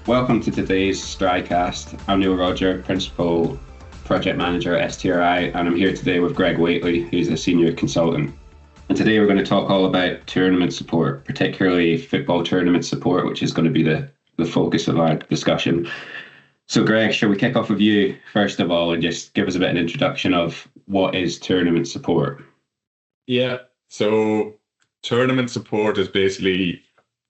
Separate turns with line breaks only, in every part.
Welcome to today's STRICast. I'm Rodger, Principal Project Manager at STRI, and I'm here today with Greg Whately, who's a Senior Consultant. And today we're going to talk all about tournament support, particularly football tournament support, which is going to be the focus of our discussion. So Greg, shall we kick off with you first of all and just give us a bit of an introduction of what is tournament support?
Yeah, so tournament support is basically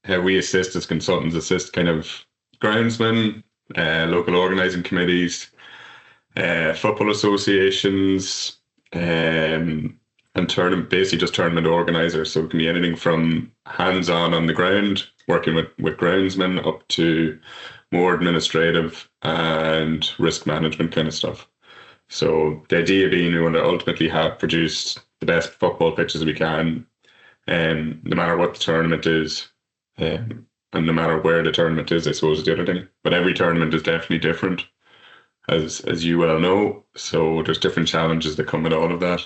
how we assist as consultants, assist kind of groundsmen, local organising committees, football associations, and basically just tournament organisers. So it can be anything from hands-on the ground, working with groundsmen, up to more administrative and risk management kind of stuff. So the idea being we want to ultimately have produced the best football pitches we can, no matter what the tournament is. And no matter where the tournament is, I suppose is the other thing. But every tournament is definitely different, as you well know. So there's different challenges that come with all of that.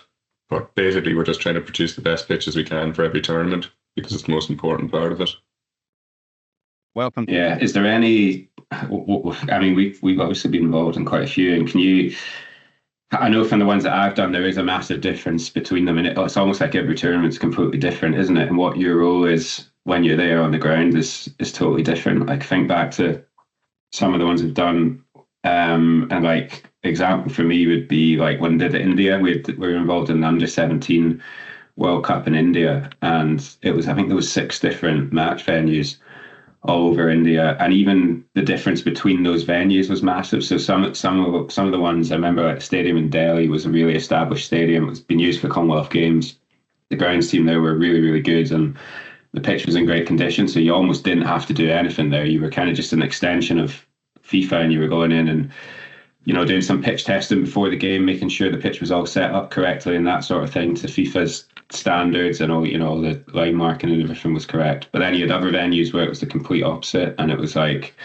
But basically, we're just trying to produce the best pitches we can for every tournament because it's the most important part of it.
Welcome. Yeah. Is there any? I mean, we've obviously been involved in quite a few, and can you? I know from the ones that I've done, there is a massive difference between them, and it's almost like every tournament's completely different, isn't it? And what your role is when you're there on the ground is totally different. Like think back to some of the ones we've done, and like example for me would be like when we did India. We were involved in the under-17 World Cup in India, and I think there was 6 different match venues all over India, and even the difference between those venues was massive. So some of the ones I remember, like the stadium in Delhi was a really established stadium. It's been used for Commonwealth Games. The grounds team there were really, really good, and the pitch was in great condition. So you almost didn't have to do anything there. You were kind of just an extension of FIFA, and you were going in and doing some pitch testing before the game, making sure the pitch was all set up correctly and that sort of thing to FIFA's standards, and all the line marking and everything was correct. But then you had other venues where it was the complete opposite, and it was like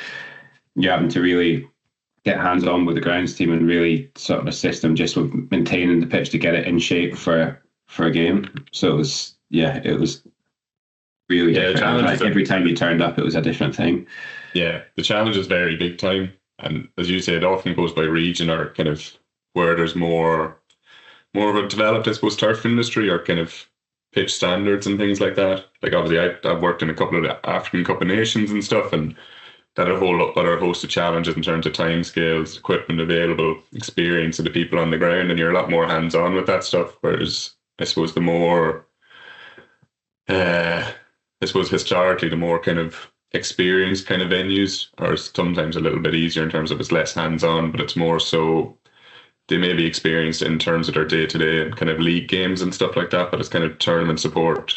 you're having to really get hands on with the grounds team and really sort of assist them just with maintaining the pitch to get it in shape for a game. So it was really different. Like every time you turned up, it was a different thing.
Yeah, the challenge is very big time. And as you say, it often goes by region or kind of where there's more of a developed, I suppose, turf industry or kind of pitch standards and things like that. Like obviously I've worked in a couple of the African Cup of Nations and stuff, and that a whole other host of challenges in terms of timescales, equipment available, experience of the people on the ground, and you're a lot more hands-on with that stuff. Whereas I suppose historically the more kind of experienced kind of venues are sometimes a little bit easier in terms of it's less hands-on, but it's more so they may be experienced in terms of their day-to-day and kind of league games and stuff like that, but it's kind of tournament support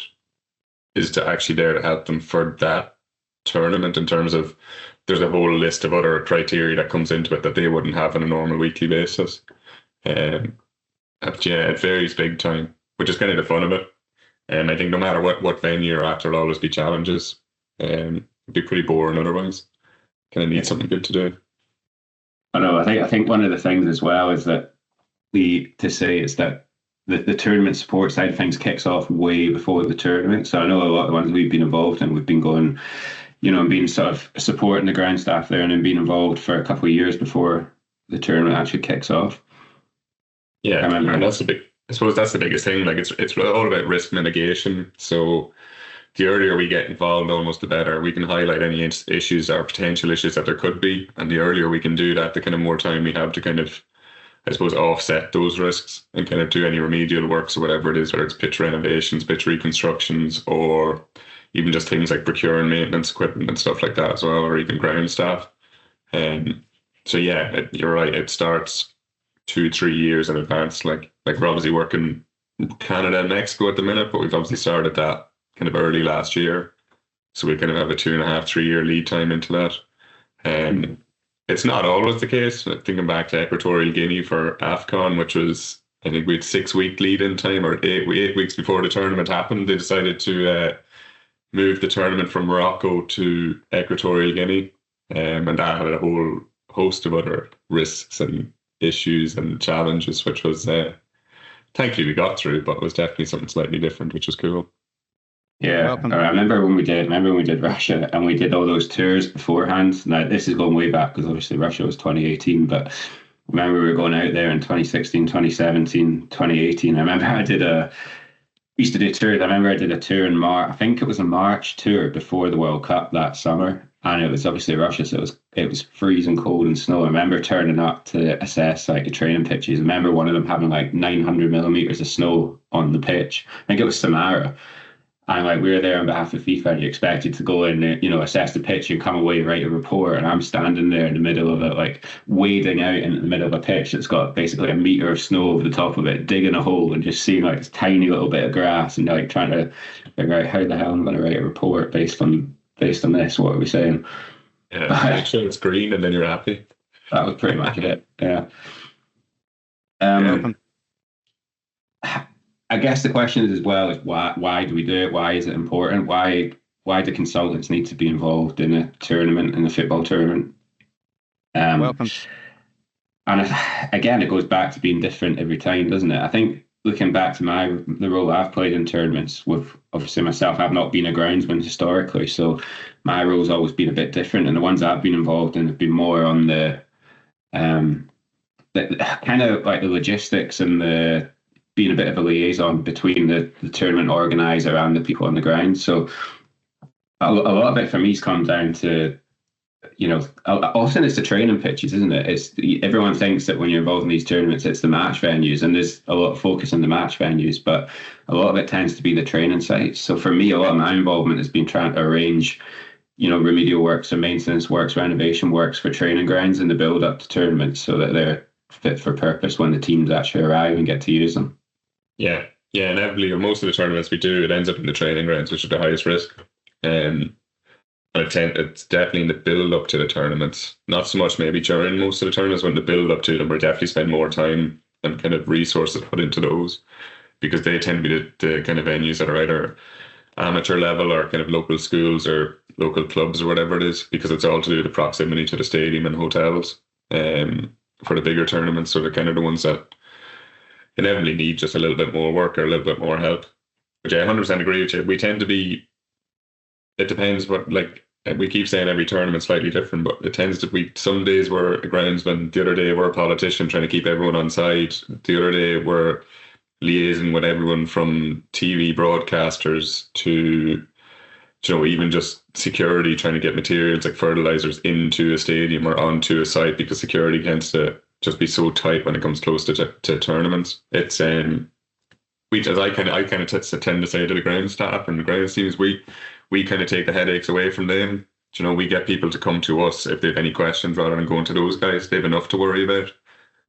is to actually there to help them for that tournament in terms of there's a whole list of other criteria that comes into it that they wouldn't have on a normal weekly basis. It varies big time, which is kind of the fun of it. And I think no matter what venue you're at, there'll always be challenges. It'd be pretty boring otherwise. Kind of need something good to do.
I know. I think one of the things as well is that the tournament support side of things kicks off way before the tournament. So I know a lot of the ones we've been involved in, we've been going, and being sort of supporting the ground staff there, and then being involved for a couple of years before the tournament actually kicks off.
Yeah, and that's I suppose that's the biggest thing. Like it's all about risk mitigation. So the earlier we get involved, almost the better. We can highlight any issues or potential issues that there could be. And the earlier we can do that, the kind of more time we have to kind of, I suppose, offset those risks and kind of do any remedial works or whatever it is, whether it's pitch renovations, pitch reconstructions, or even just things like procuring maintenance equipment and stuff like that as well, or even ground staff. So yeah, you're right. It starts 2-3 years in advance. Like we're obviously working Canada and Mexico at the minute, but we've obviously started that kind of early last year, so we kind of have a 2.5-3 year lead time into that. It's not always the case. Thinking back to Equatorial Guinea for AFCON, which was, I think we had 6-week lead in time, or 8 weeks before the tournament happened, they decided to move the tournament from Morocco to Equatorial Guinea, and that had a whole host of other risks and issues and challenges, which was thankfully we got through, but it was definitely something slightly different, which was cool.
Yeah, welcome. I remember when we did Russia, and we did all those tours beforehand. Now this is going way back because obviously Russia was 2018, but remember we were going out there in 2016, 2017, 2018. I remember we used to do tours. I remember I did a tour in March. I think it was a March tour before the World Cup that summer, and it was obviously Russia, so it was freezing cold and snow. I remember turning up to assess like the training pitches. I remember one of them having like 900 millimeters of snow on the pitch. I think it was Samara. And like we were there on behalf of FIFA, and you expected to go in, assess the pitch and come away, write a report. And I'm standing there in the middle of it, like wading out in the middle of a pitch that's got basically a meter of snow over the top of it, digging a hole and just seeing like this tiny little bit of grass, and like trying to figure out how the hell I'm going to write a report based on this. What are we saying?
Yeah, make sure it's green, and then you're happy.
That was pretty much it. Yeah. I guess the question is as well is why do we do it? Why is it important? Why do consultants need to be involved in a tournament, in a football tournament? Welcome. And again, it goes back to being different every time, doesn't it? I think looking back to the role I've played in tournaments, with obviously myself, I've not been a groundsman historically, so my role's always been a bit different. And the ones I've been involved in have been more on the kind of like the logistics and the being a bit of a liaison between the tournament organizer and the people on the ground. So a lot of it for me has come down to, often it's the training pitches, isn't it? Everyone thinks that when you're involved in these tournaments, it's the match venues, and there's a lot of focus on the match venues, but a lot of it tends to be the training sites. So for me, a lot of my involvement has been trying to arrange, remedial works or maintenance works, renovation works for training grounds in the build up to tournaments so that they're fit for purpose when the teams actually arrive and get to use them.
Yeah, inevitably, most of the tournaments we do, it ends up in the training grounds, which are the highest risk. And it's definitely in the build up to the tournaments, not so much maybe during most of the tournaments, when the build up to them, we definitely spend more time and kind of resources put into those, because they tend to be the kind of venues that are either amateur level or kind of local schools or local clubs or whatever it is, because it's all to do with the proximity to the stadium and hotels. For the bigger tournaments, so they're kind of the ones that inevitably need just a little bit more work or a little bit more help. But yeah, 100% agree with you. We tend to be, it depends what, like we keep saying every tournament's slightly different, but it tends to be, some days we're a groundsman, the other day we're a politician trying to keep everyone on side, the other day we're liaising with everyone from TV broadcasters to, even just security, trying to get materials like fertilizers into a stadium or onto a site, because security tends to just be so tight when it comes close to tournaments. It's I kind of tend to say to the ground staff and the ground teams, we kind of take the headaches away from them. We get people to come to us if they have any questions rather than going to those guys. They have enough to worry about.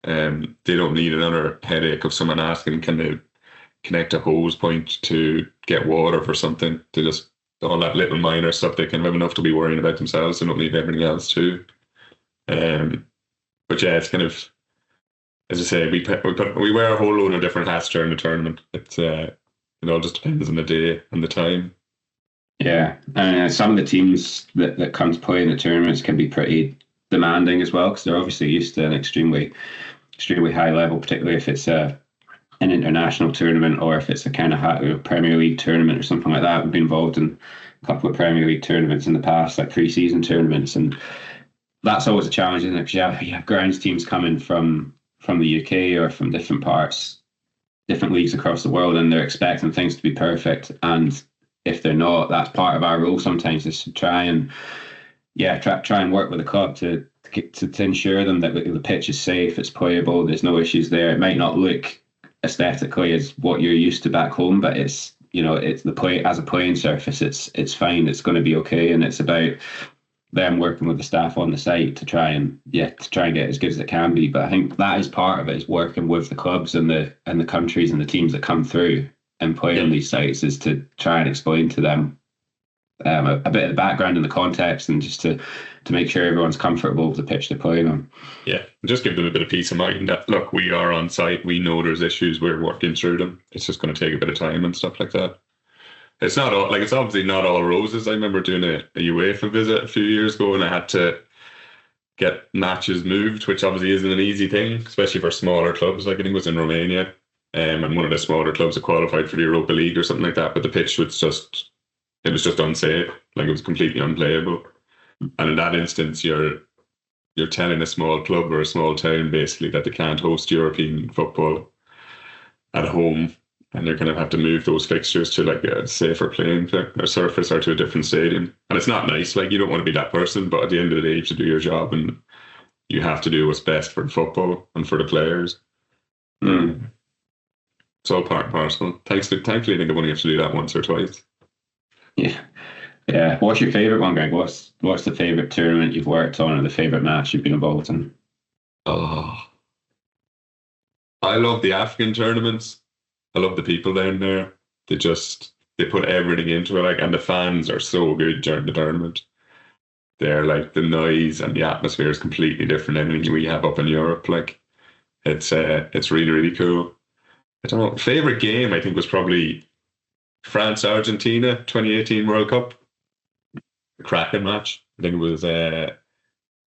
They don't need another headache of someone asking, can they connect a hose point to get water for something? They just, all that little minor stuff, they can have enough to be worrying about themselves. They don't need everything else too. But yeah, it's kind of, as I say, we wear a whole load of different hats during the tournament. It all just depends on the day and the time.
Yeah, and some of the teams that come to play in the tournaments can be pretty demanding as well, because they're obviously used to an extremely high level, particularly if it's an international tournament or if it's a kind of Premier League tournament or something like that. We've been involved in a couple of Premier League tournaments in the past, like pre-season tournaments, and that's always a challenge, isn't it? Because you have grounds teams coming from the UK or from different leagues across the world, and they're expecting things to be perfect. And if they're not, that's part of our role sometimes, is to try and work with the club to ensure them that the pitch is safe, it's playable, there's no issues there. It might not look aesthetically as what you're used to back home, but it's the play as a playing surface, it's fine, it's going to be okay. And it's about them working with the staff on the site to try and get as good as it can be. But I think that is part of it, is working with the clubs and the countries and the teams that come through and play on these sites, is to try and explain to them a bit of the background and the context, and just to make sure everyone's comfortable with the pitch they're playing on. Yeah,
just give them a bit of peace of mind that, look, we are on site, we know there's issues, we're working through them. It's just going to take a bit of time and stuff like that. It's not all, it's obviously not all roses. I remember doing a UEFA visit a few years ago, and I had to get matches moved, which obviously isn't an easy thing, especially for smaller clubs. Like I think it was in Romania, and one of the smaller clubs that qualified for the Europa League or something like that. But the pitch was just it was just unsafe. Like, it was completely unplayable. And in that instance, you're telling a small club or a small town basically that they can't host European football at home, and they're going to have to move those fixtures to like a safer playing or surface or to a different stadium. And it's not nice. Like, you don't want to be that person, but at the end of the day, you have to do your job, and you have to do what's best for the football and for the players. It's all part and parcel. Thankfully, I think I only have to do that once or twice.
Yeah. What's your favourite one, Greg? What's the favourite tournament you've worked on, or the favourite match you've been involved in?
Oh, I love the African tournaments. I love the people down there. They put everything into it, like, and the fans are so good during the tournament. They're like, the noise and the atmosphere is completely different than anything we have up in Europe. Like, it's really, really cool. I don't know. Favorite game, I think, was probably France-Argentina 2018 World Cup. The cracking match. I think it was it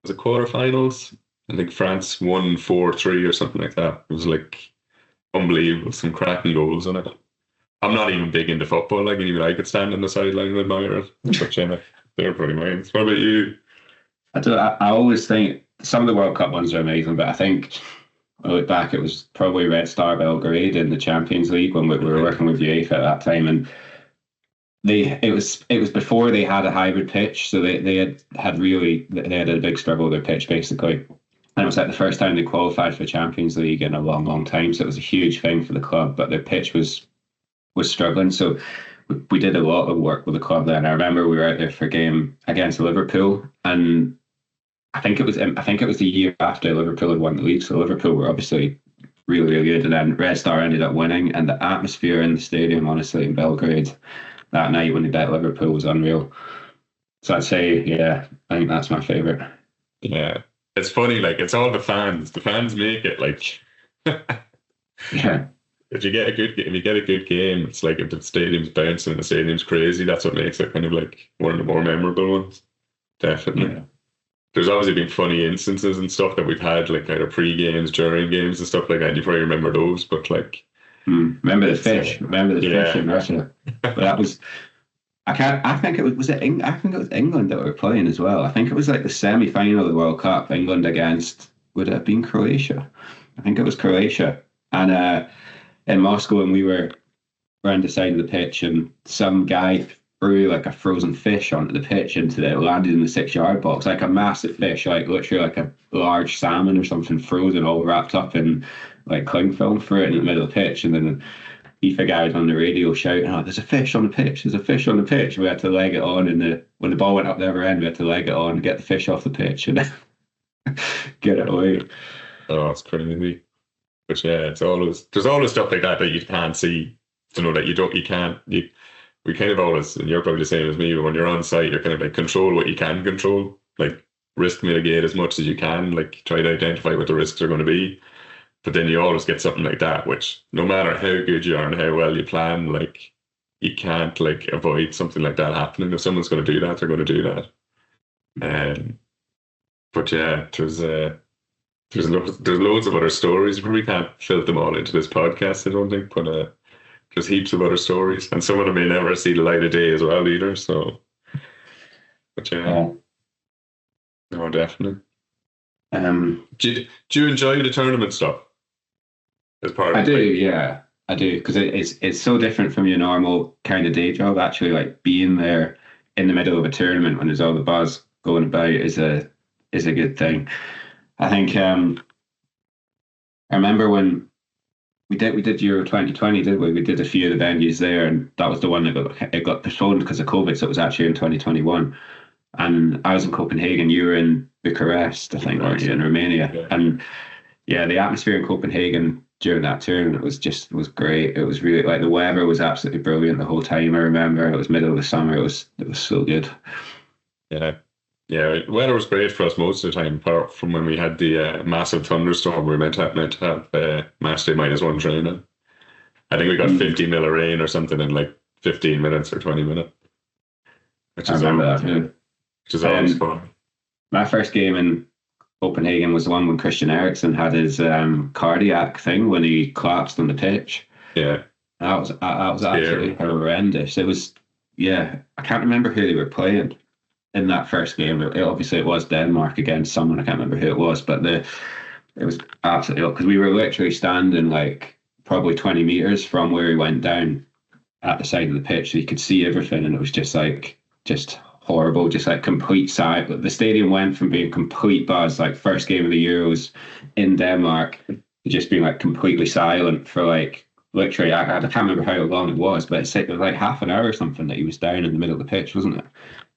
quarterfinals. I think France won 4-3 or something like that. It was like unbelievable. Some cracking goals on it. I'm not even big into football. Like, even I could stand on the sideline and admire it. But they're pretty mine. What about you?
I always think some of the World Cup ones are amazing, but I think, I look back, it was probably Red Star Belgrade in the Champions League when we were working with UEFA at that time, and it was before they had a hybrid pitch, so they had a big struggle with their pitch basically, and it was like the first time they qualified for the Champions League in a long, long time. So it was a huge thing for the club, but their pitch was struggling. So we did a lot of work with the club then. I remember we were out there for a game against Liverpool, and I think it was the year after Liverpool had won the league. So Liverpool were obviously really, really good, and then Red Star ended up winning. And the atmosphere in the stadium, honestly, in Belgrade that night when they beat Liverpool was unreal. So I'd say, yeah, I think that's my favourite.
Yeah, it's funny. Like, it's all the fans. The fans make it. Like,
yeah.
If you get a good game, it's like if the stadium's bouncing and the stadium's crazy, that's what makes it kind of like one of the more memorable ones. Definitely. Yeah. There's obviously been funny instances and stuff that we've had, like either pre-games, during games and stuff like that. You probably remember those, but like...
remember the fish in Russia. But that was... I think it was England that we were playing as well. I think it was like the semi-final of the World Cup, England against... Would it have been Croatia? I think it was Croatia. And in Moscow, and we were around the side of the pitch, and some guy threw like a frozen fish onto the pitch landed in the 6-yard box, like a massive fish, like literally like a large salmon or something, frozen, all wrapped up in like cling film, threw it in the middle of the pitch. And then FIFA guys on the radio shouting, "Oh, there's a fish on the pitch, there's a fish on the pitch." We had to leg it on, and when the ball went up the other end, we had to leg it on and get the fish off the pitch and get it away.
Oh, it's crazy. But yeah, there's always stuff like that you can't see, that we kind of always, and you're probably the same as me, but when you're on site, you're kind of like, control what you can control, like risk mitigate as much as you can, like try to identify what the risks are going to be. But then you always get something like that, which no matter how good you are and how well you plan, like, you can't like avoid something like that happening. If someone's going to do that, they're going to do that. But yeah, there's loads of other stories. We can't fit them all into this podcast, I don't think, but there's heaps of other stories, and some of them may never see the light of day as well either. So, but yeah, no, definitely. Do you enjoy the tournament stuff as part of
I do, because it's so different from your normal kind of day job. Actually, like, being there in the middle of a tournament when there's all the buzz going about is a good thing. I think I remember when we did Euro 2020, did we? We did a few of the venues there, and that was the one that got postponed because of COVID, so it was actually in 2021. And I was in Copenhagen, you were in Bucharest, I think, weren't you, in Romania? Yeah. And yeah, the atmosphere in Copenhagen during that tournament was great. It was really, like, the weather was absolutely brilliant the whole time. I remember it was middle of the summer. It was so good.
Yeah. Yeah, weather was great for us most of the time, apart from when we had the massive thunderstorm. We were meant to have match day -1 training. I think we got 50 mil of rain or something in like 15 minutes or 20 minutes. Which is always fun.
My first game in Copenhagen was the one when Christian Eriksen had his cardiac thing when he collapsed on the pitch.
Yeah,
that was absolutely horrendous. It was, yeah, I can't remember who they were playing in that first game. Obviously it was Denmark against someone. I can't remember who it was, but it was absolutely, because we were literally standing like probably 20 meters from where he went down at the side of the pitch, so you could see everything, and it was just horrible, just like complete silence. The stadium went from being complete buzz, like first game of the Euros in Denmark, to just being like completely silent for like literally, I can't remember how long it was, but it was like half an hour or something that he was down in the middle of the pitch, wasn't it?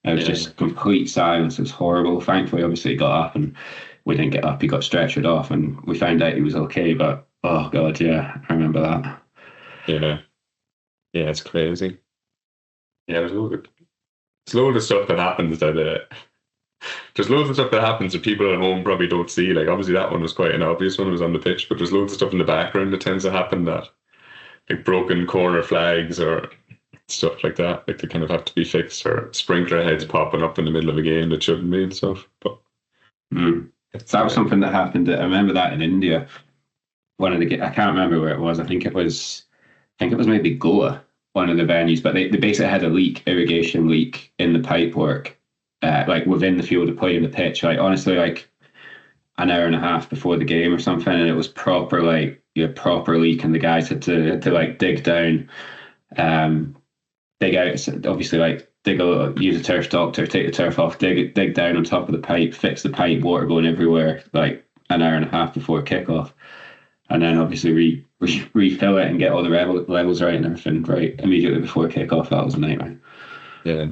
It was just complete silence. It was horrible. Thankfully, obviously, he got up, and we didn't get up. He got stretchered off, and we found out he was okay. But oh god, yeah, I remember that.
Yeah, yeah, it's crazy. Yeah, there's loads of stuff that happens that there's loads of stuff that happens that people at home probably don't see. Like obviously that one was quite an obvious one. It was on the pitch, but there's loads of stuff in the background that tends to happen, that like broken corner flags or stuff like that. Like they kind of have to be fixed, or sprinkler heads popping up in the middle of a game that shouldn't be and stuff. But
that was something that happened. I remember that in India. I can't remember where it was. I think it was maybe Goa, one of the venues. But they basically had a irrigation leak in the pipework, like within the field of play in the pitch. Like honestly, like an hour and a half before the game or something, and it was proper proper leak, and the guys had to like dig down, dig out, obviously like use a turf doctor, take the turf off, dig down on top of the pipe, fix the pipe, water going everywhere, like an hour and a half before kickoff, and then obviously refill it and get all the levels right and everything right immediately before kickoff. That was a nightmare.
Yeah.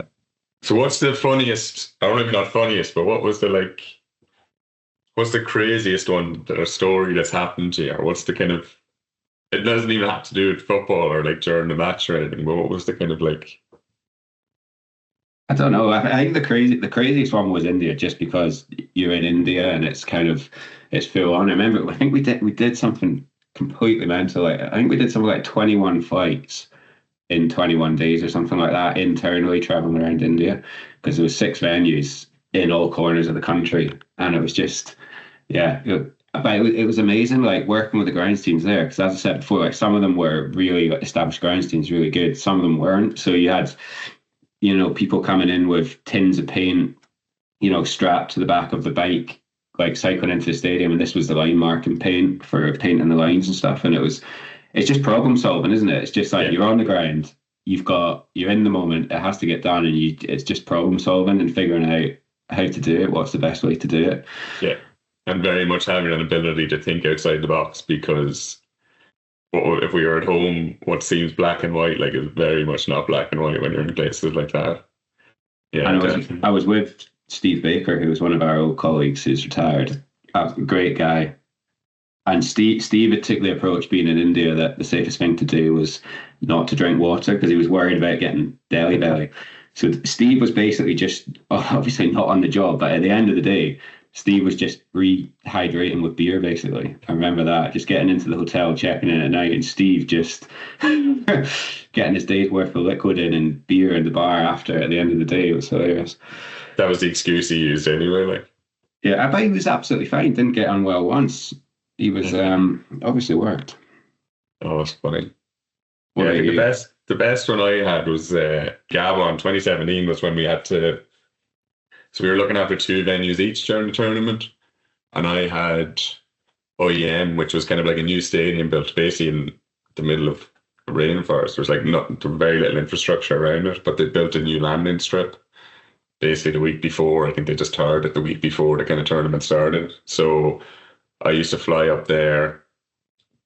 So what's the funniest, or maybe not funniest, but what's the craziest one, or story that's happened to you, or what's the kind of, it doesn't even have to do with football or like during the match or anything, but what was the kind of like,
I don't know. I think the craziest one was India, just because you're in India and it's full on. I remember, I think we did something completely mental. Like, I think we did something like 21 flights in 21 days or something like that, internally traveling around India, because there was 6 venues in all corners of the country, and it was just, yeah. It was amazing, like working with the grounds teams there, because as I said before, like some of them were really established grounds teams, really good. Some of them weren't. So you had, people coming in with tins of paint, strapped to the back of the bike, like cycling into the stadium, and this was the line marking paint for painting the lines and stuff. And it's just problem solving, isn't it? It's just like you're on the ground, you're in the moment, it has to get done, and it's just problem solving and figuring out how to do it, what's the best way to do it.
Yeah. And very much having an ability to think outside the box, because if we were at home, what seems black and white, like, is very much not black and white when you're in places like that. Yeah,
and I was with Steve Baker, who was one of our old colleagues who's retired. A great guy. And Steve took the approach, being in India, that the safest thing to do was not to drink water, because he was worried about getting Delhi belly. So Steve was basically just, obviously not on the job, but at the end of the day, Steve was just rehydrating with beer, basically. I remember that, just getting into the hotel, checking in at night, and Steve just getting his day's worth of liquid in and beer in the bar after at the end of the day. It was hilarious.
That was the excuse he used anyway, like.
Yeah, I bet he was absolutely fine. Didn't get unwell once. He was obviously worked.
Oh, that's funny. Yeah, I think the best one I had was Gabon 2017 was when we had to. So we were looking after 2 venues each during the tournament, and I had OEM, which was kind of like a new stadium built basically in the middle of a rainforest. There's like very little infrastructure around it, but they built a new landing strip basically the week before. I think they just tarred it the week before the kind of tournament started. So I used to fly up there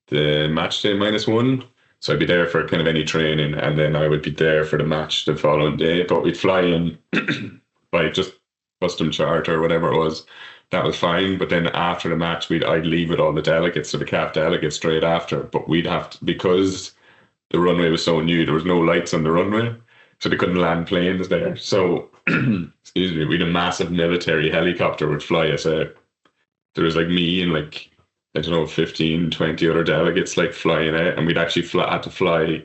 the match day -1. So I'd be there for kind of any training, and then I would be there for the match the following day. But we'd fly in by just custom charter or whatever it was. That was fine. But then after the match, I'd leave with all the delegates, so the CAF delegates straight after. But we'd have to, because the runway was so new, there was no lights on the runway, so they couldn't land planes there. So, excuse me, we had a massive military helicopter would fly us out. There was like me and like, I don't know, 15, 20 other delegates like flying out, and we'd actually had to fly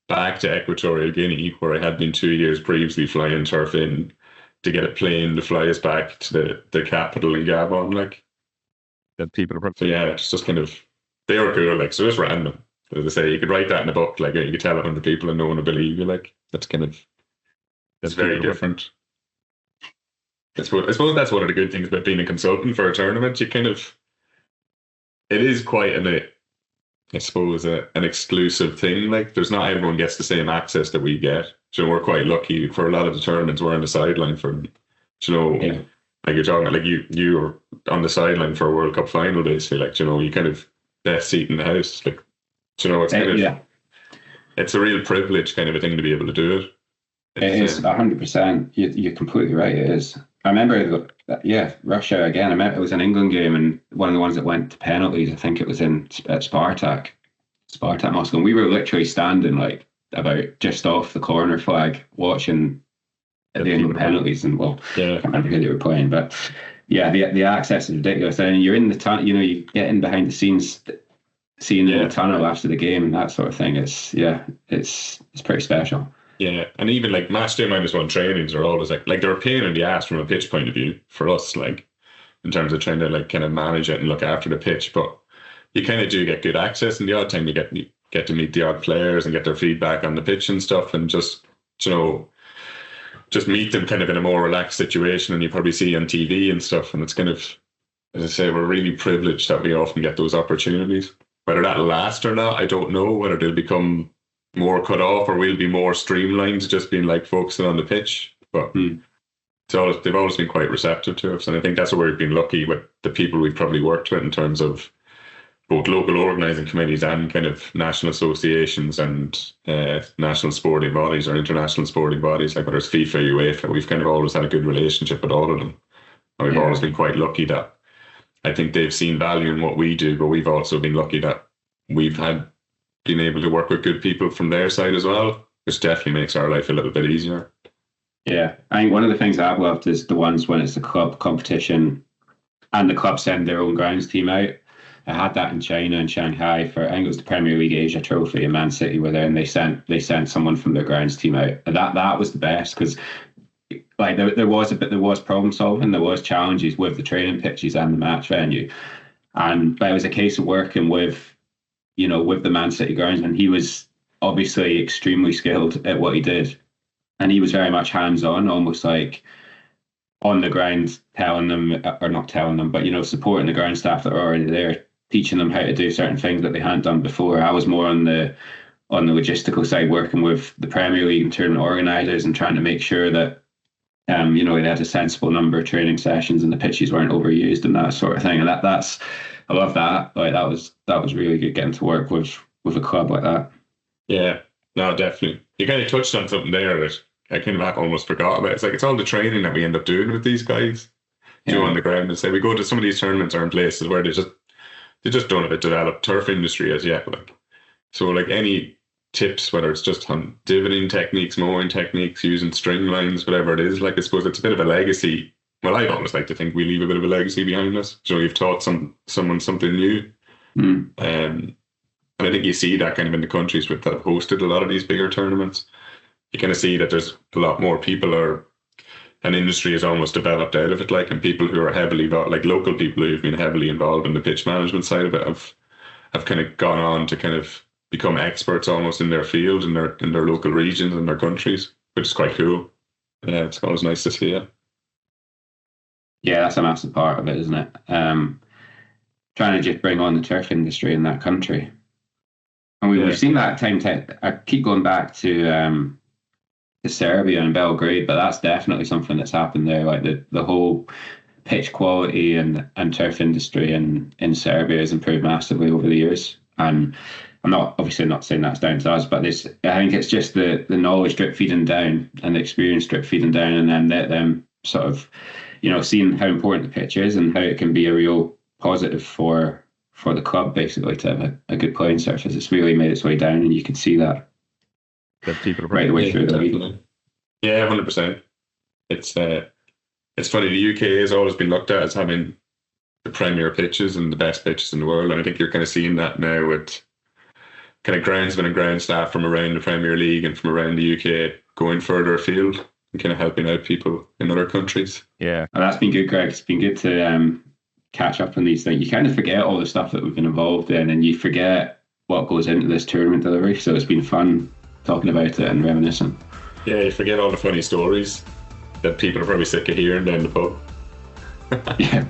back to Equatorial Guinea, where I had been 2 years previously flying turf in, to get a plane to fly us back to the capital in Gabon. Like,
that people are
so yeah, it's just kind of, they were cool, like, so it's random. As I say, you could write that in a book, like, you could tell 100 people and no one would believe you. Like, that's kind of It's very different. I suppose that's one of the good things about being a consultant for a tournament. It is quite an exclusive thing. Like, there's not everyone gets the same access that we get. So we're quite lucky for a lot of the tournaments. We're on the sideline for, like you're talking, like you were on the sideline for a World Cup final, basically. Like, you kind of best seat in the house. Like, it's kind of it's a real privilege kind of a thing to be able to do it.
It is 100%. You're completely right. It is. I remember, Russia again. I remember it was an England game, and one of the ones that went to penalties, I think it was at Spartak Moscow. And we were literally standing like about just off the corner flag, watching at the England penalties. And I can't remember who they were playing, but the access is ridiculous. And you're in the tunnel. You get in behind the scenes, seeing the tunnel after the game and that sort of thing. It's pretty special.
Yeah, and even like match day -1 trainings are always like they're a pain in the ass from a pitch point of view for us, like in terms of trying to like kind of manage it and look after the pitch. But you kind of do get good access, and the odd time you get to meet the odd players and get their feedback on the pitch and stuff, and just meet them kind of in a more relaxed situation than you probably see on TV and stuff. And it's kind of, as I say, we're really privileged that we often get those opportunities. Whether that'll last or not, I don't know. Whether they'll become more cut off or we'll be more streamlined, just being like focusing on the pitch. But they've always been quite receptive to us, and I think that's where we've been lucky with the people we've probably worked with in terms of both local organising committees and kind of national associations and national sporting bodies or international sporting bodies, like whether it's FIFA, UEFA. We've kind of always had a good relationship with all of them, and we've always been quite lucky that I think they've seen value in what we do, but we've also been lucky that we've been able to work with good people from their side as well, which definitely makes our life a little bit easier.
Yeah, I think one of the things I've loved is the ones when it's a club competition and the club send their own grounds team out. I had that in China and Shanghai for, I think it was the Premier League Asia Trophy, and Man City were there, and they sent someone from their grounds team out. And that was the best, because like there was problem solving, there was challenges with the training pitches and the match venue, but it was a case of working with the Man City groundsman. He was obviously extremely skilled at what he did, and he was very much hands-on, almost like on the ground, telling them, or not telling them, but supporting the ground staff that are already there, teaching them how to do certain things that they hadn't done before. I was more on the logistical side, working with the Premier League and tournament organisers and trying to make sure that they had a sensible number of training sessions and the pitches weren't overused and that sort of thing. And that's I love that. Like that was really good, getting to work with a club like that.
Yeah, no, definitely. You kind of touched on something there that I kind of almost forgot about. It's like, it's all the training that we end up doing with these guys, on the ground. And say we go to some of these tournaments are in places where they just don't have a developed turf industry as yet. Like, so like any tips, whether it's just on dividing techniques, mowing techniques, using string lines, whatever it is, like I suppose it's a bit of a legacy. Well, I'd always like to think we leave a bit of a legacy behind us. So you've taught someone something new. And I think you see that kind of in the countries that have hosted a lot of these bigger tournaments. You kind of see that there's a lot more people, or an industry is almost developed out of it, like, and people who are heavily involved, like local people who've been heavily involved in the pitch management side of it have kind of gone on to kind of become experts almost in their field, in their local regions and their countries, which is quite cool. Yeah, it's always nice to see it.
Yeah, that's a massive part of it, isn't it? Trying to just bring on the turf industry in that country. And we've seen that time. I keep going back to Serbia and Belgrade, but that's definitely something that's happened there. Like the whole pitch quality and turf industry in Serbia has improved massively over the years. And I'm obviously not saying that's down to us, but I think it's just the knowledge drip feeding down and the experience drip feeding down, and then let them sort of, seeing how important the pitch is and how it can be a real positive for the club, basically, to have a good playing surface. It's really made its way down, and you can see that
people
right the way through the league.
Yeah, 100%. It's funny, the UK has always been looked at as having the premier pitches and the best pitches in the world, and I think you're kind of seeing that now with kind of groundsmen and ground staff from around the Premier League and from around the UK going further afield and kind of helping out people in other countries.
Yeah.
And that's been good, Greg. It's been good to catch up on these things. You kind of forget all the stuff that we've been involved in, and you forget what goes into this tournament delivery. So it's been fun talking about it and reminiscing.
Yeah, you forget all the funny stories that people are probably sick of hearing down the pub.
Yeah.